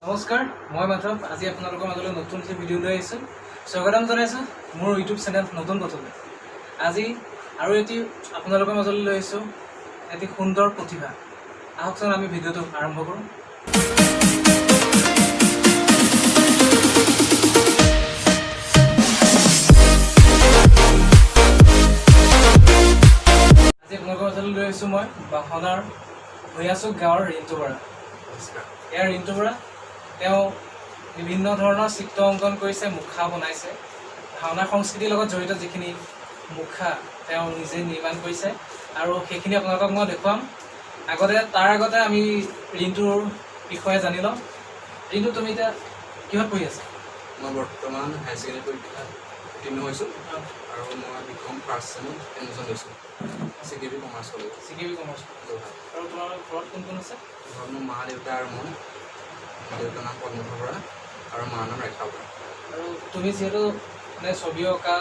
নমস্কাৰ মই মাধৱ আজি আপোনালোকৰ মাজলৈ নতুন ভিডিঅ' লৈ আহিছোঁ স্বাগতম জনাইছোঁ মোৰ ইউটিউব চেনেল নতুন পথলৈ আজি আৰু এটি আপোনালোকৰ মাজলৈ লৈ আহিছোঁ এটি সুন্দৰ প্ৰতিভা আহকচোন আমি ভিডিঅ'টো আৰম্ভ কৰোঁ আজি আপোনালোকৰ মাজলৈ লৈ আহিছোঁ মই বাহনাৰ ভৈয়াচুক গাঁৱৰ ৰিণ্টু বৰা ইয়াৰ ৰিণ্টু বৰা তেওঁ বিভিন্ন ধৰণৰ চিত্ৰ অংকন কৰিছে মুখা বনাইছে ভাওনা সংস্কৃতিৰ লগত জড়িত যিখিনি মুখা তেওঁ নিজে নিৰ্মাণ কৰিছে আৰু সেইখিনি আপোনালোকক মই দেখুৱাম তাৰ আগতে আমি ৰিণ্টুৰ বিষয়ে জানি লওঁ ৰিণ্টু তুমি এতিয়া কিহত পঢ়ি আছা মই বৰ্তমান হাই ছেকেণ্ডেৰী পৰীক্ষা উত্তীৰ্ণ হৈছোঁ আৰু মই বিকম ফাৰ্ষ্ট ছেমত এডমিশ্যন লৈছোঁ CKB কমাৰ্চ কলেজ আৰু তোমাৰ ঘৰত কোন কোন আছে ঘৰত মোৰ মা দেউতা আৰু মই দেউতাৰ নাম পদ্মধৰ বৰা আৰু মাৰ নাম ৰেখা বৰা আৰু তুমি যিহেতু মানে ছবি অঁকা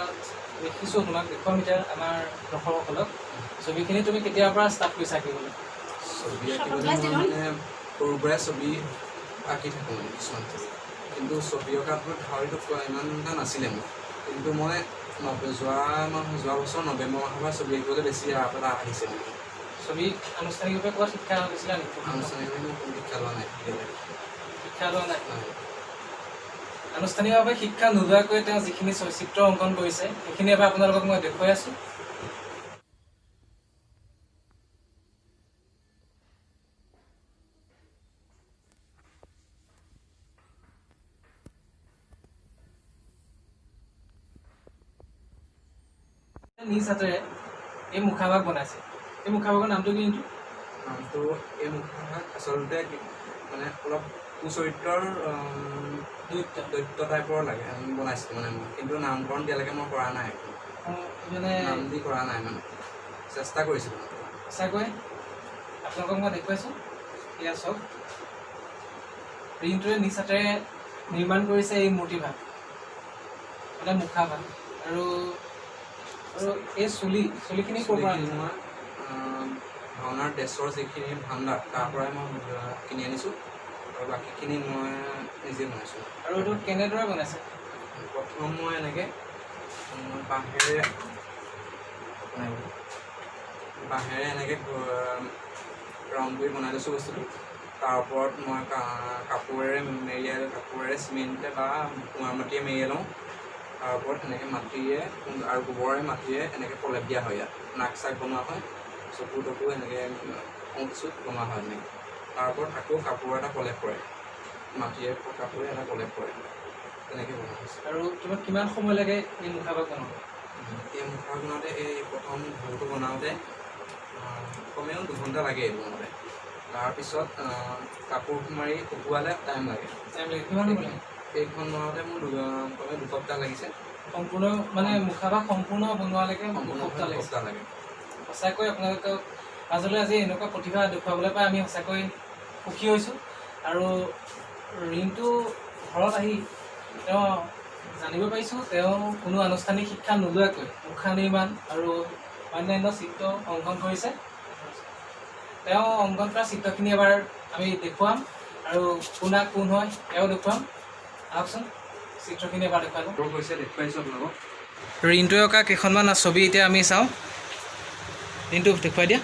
দেখিছোঁ তোমাক দেখুৱাম এতিয়া আমাৰ দৰ্শকসকলক ছবিখিনি তুমি কেতিয়াৰ পৰা ষ্টাৰ্ট কৰিছা আঁকিবলৈ ছবি আঁকিবলৈ মই মানে সৰুৰ পৰাই ছবি আঁকি থাকোঁ মানে কিছুমান কিন্তু ছবি অঁকাত ধাউৰিটো ইমান এটা নাছিলে মোৰ কিন্তু মই যোৱা বছৰ নৱেম্বৰ মাহৰ পৰা ছবি আঁকিবলৈ বেছি ৰাপ এটা আহিছে মানে ছবি আনুষ্ঠানিকভাৱে ক'ৰবাত শিক্ষা লৈছিলা নেকি আনুষ্ঠানিকভাৱে মই কোনো শিক্ষা লোৱা নাই আনুষ্ঠানিকভাৱে শিক্ষা নোলোৱাকৈ তেওঁ যিখিনি চিত্ৰ অংকন কৰিছে সেইখিনি এবাৰ আপোনালোকক মই দেখুৱাই আছোঁ নিজ হাতেৰে এই মুখাভাগ বনাইছে এই মুখাভাগৰ নামটো কি কিন্তু নামটো এই মুখাভাগ আচলতে মানে অলপ কুচৰিত্ৰৰ দৈত্য টাইপৰ লাগে বনাইছোঁ মানে মই কিন্তু নামকৰণ দিয়ালৈকে মই কৰা নাই মানে নাম দি কৰা নাই মানে চেষ্টা কৰিছিলোঁ সঁচাকৈ আপোনালোকক মই দেখুৱাইছোঁ এয়া চাওক ৰিণ্টুৱে নিজ হাতেৰে নিৰ্মাণ কৰিছে এই মূৰ্তিভাগ মানে মুখাভাগ আৰু এই চুলিখিনি ক'ৰ পৰা মই ভাওনাৰ ড্ৰেছৰ যিখিনি ভাণ্ডাৰ তাৰ পৰাই মই কিনি আনিছোঁ আৰু বাকীখিনি মই নিজে বনাইছোঁ আৰু এইটো কেনেদৰে বনাইছে প্ৰথম মই এনেকৈ বাঁহেৰে এনেকৈ ৰাউণ্ড কৰি বনাই লৈছোঁ বস্তুটো তাৰ ওপৰত মই কাপোৰেৰে চিমেণ্টে বা কুঁৱাৰ মাটিৰে মেৰিয়াই লওঁ তাৰ ওপৰত এনেকৈ মাটিৰে আৰু গোবৰে মাটিৰে এনেকৈ প্ৰলেপ দিয়া হয় ইয়াত নাক চাক বনোৱা হয় চকু টকু এনেকৈ অংচুত বনোৱা হয় এনেকৈ তাৰ ওপৰত আকৌ কাপোৰ এটা প্ৰলেপ কৰে মাটিৰে কাপোৰে এটা প্ৰলেপ কৰে তেনেকৈ বনোৱা হৈছে আৰু তোমাক কিমান সময় লাগে এই মুখাভাগ বনাওঁতে এই মুখা বনাওঁতে এই প্ৰথম ঘৰটো বনাওঁতে কমেও 2 ঘণ্টা লাগে বনাওঁতে তাৰপিছত কাপোৰ মাৰি শুকুৱালে টাইম লাগে কিমান সময় লাগে এইখন বনাওঁতে মোৰ কমেও 2 সপ্তাহ লাগিছে সম্পূৰ্ণ মানে মুখাভাগ সম্পূৰ্ণ বনোৱালৈকে 2 সপ্তাহ লাগে সঁচাকৈ আপোনালোকক মাজলৈ আজি এনেকুৱা প্ৰতিভা দেখুৱাবলৈ পাই আমি সঁচাকৈ সুখী হৈছোঁ আৰু ৰিণ্টু ঘৰত আহি তেওঁ জানিব পাৰিছোঁ তেওঁ কোনো আনুষ্ঠানিক শিক্ষা নোলোৱাকৈ মুখা নিৰ্মাণ আৰু অন্যান্য চিত্ৰ অংকন কৰিছে তেওঁ অংকন কৰা চিত্ৰখিনি এবাৰ আমি দেখুৱাম আৰু কোন হয় তেওঁ দেখুৱাম আহকচোন চিত্ৰখিনি এবাৰ দেখুৱালোঁ দেখুৱাইছোঁ আপোনালোকক ৰিণ্টুৱে অঁকা কেইখনমান ছবি এতিয়া আমি চাওঁ ৰিণ্টু দেখুৱাই দিয়া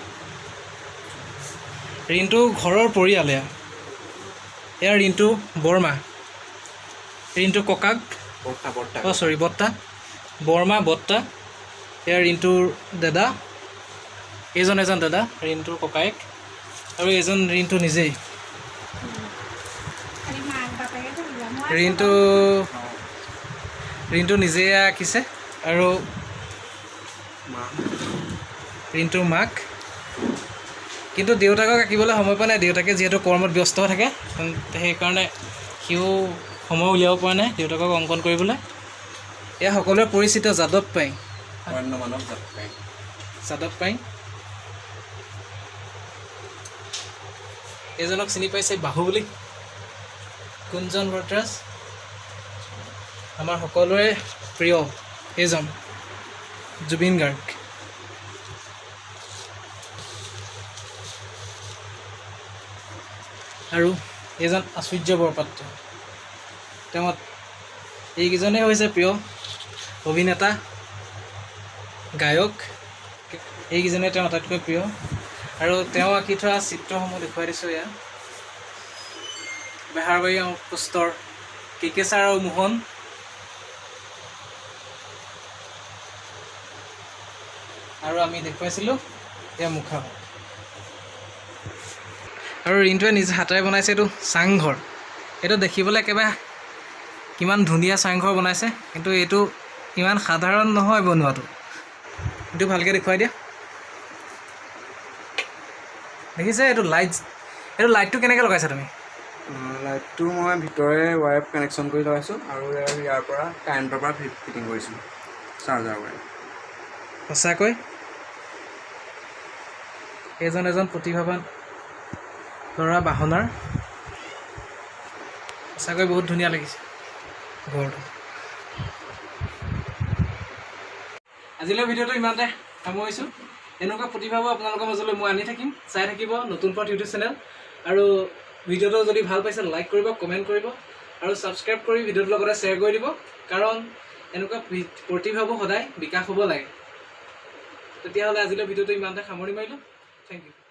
ৰিণ্টু ঘৰৰ পৰিয়াল এয়া ৰিণ্টু বৰ্মা ৰিণ্টু ককাক বৰ্তা বৰ্মা বৰ্তা এয়া ৰিণ্টুৰ দাদা এজন দাদা ৰিণ্টুৰ ককায়েক আৰু এজন ৰিণ্টু নিজেই ৰিণ্টু নিজে আঁকিছে আৰু ৰিণ্টুৰ মাক কিন্তু দেউতাকক আঁকিবলৈ সময় পোৱা নাই দেউতাকে যিহেতু কৰ্মত ব্যস্ত থাকে সেইকাৰণে সিও সময় উলিয়াব পৰা নাই দেউতাকক অংকন কৰিবলৈ এয়া সকলোৱে পৰিচিত যাদৱ পায়েং এইজনক চিনি পাইছে বাহুবলী কুঞ্জন বৰতৰাজ আমাৰ সকলোৰে প্ৰিয় এইজন জুবিন গাৰ্গ আৰু এইজন আশ্চৰ্য বৰপাত্ৰ। তেওঁ এইকেইজনেই হৈছে প্ৰিয় অভিনেতা গায়ক, এইকেইজনে তেওঁ আটাইতকৈ প্ৰিয়। আৰু তেওঁ আঁকি থোৱা চিত্ৰসমূহ দেখুৱাই দিছোঁ। এয়া বেহাৰবাৰী আউটপোষ্টৰ কেকেচাৰ আৰু মোহন। আৰু আমি দেখুৱাইছিলোঁ এয়া মুখা। আৰু ৰিণ্টুৱে নিজে হাতেৰে বনাইছে এইটো চাংঘৰ। এইটো দেখিবলৈ একেবাৰে কিমান ধুনীয়া চাংঘৰ বনাইছে, কিন্তু এইটো ইমান সাধাৰণ নহয় বনোৱাটো। এইটো ভালকৈ দেখুৱাই দিয়া। দেখিছে এইটো লাইটটো কেনেকৈ লগাইছা তুমি? লাইটটো মই ভিতৰে ৱায়াৰ কানেকশ্যন কৰি লগাইছোঁ আৰু ইয়াৰ পৰা কাৰেণ্টৰ পৰা ফিটিং কৰিছোঁ চাৰ্জাৰ ৱায়াৰ। সঁচাকৈ এজন প্ৰতিভাৱান ল'ৰা বাহনাৰ। সঁচাকৈ বহুত ধুনীয়া লাগিছে ঘৰটো। আজিলৈ ভিডিঅ'টো ইমানতে সামৰিছোঁ। এনেকুৱা প্ৰতিভাবোৰ আপোনালোকৰ মাজলৈ মই আনি থাকিম। চাই থাকিব নতুন পথ ইউটিউব চেনেল। আৰু ভিডিঅ'টো যদি ভাল পাইছে লাইক কৰিব, কমেণ্ট কৰিব আৰু ছাবস্ক্ৰাইব কৰি ভিডিঅ'টোৰ লগতে শ্বেয়াৰ কৰি দিব, কাৰণ এনেকুৱা প্ৰতিভাবোৰ সদায় বিকাশ হ'ব লাগে। তেতিয়াহ'লে আজিলৈ ভিডিঅ'টো ইমানতে সামৰি মাৰিলোঁ। Thank U.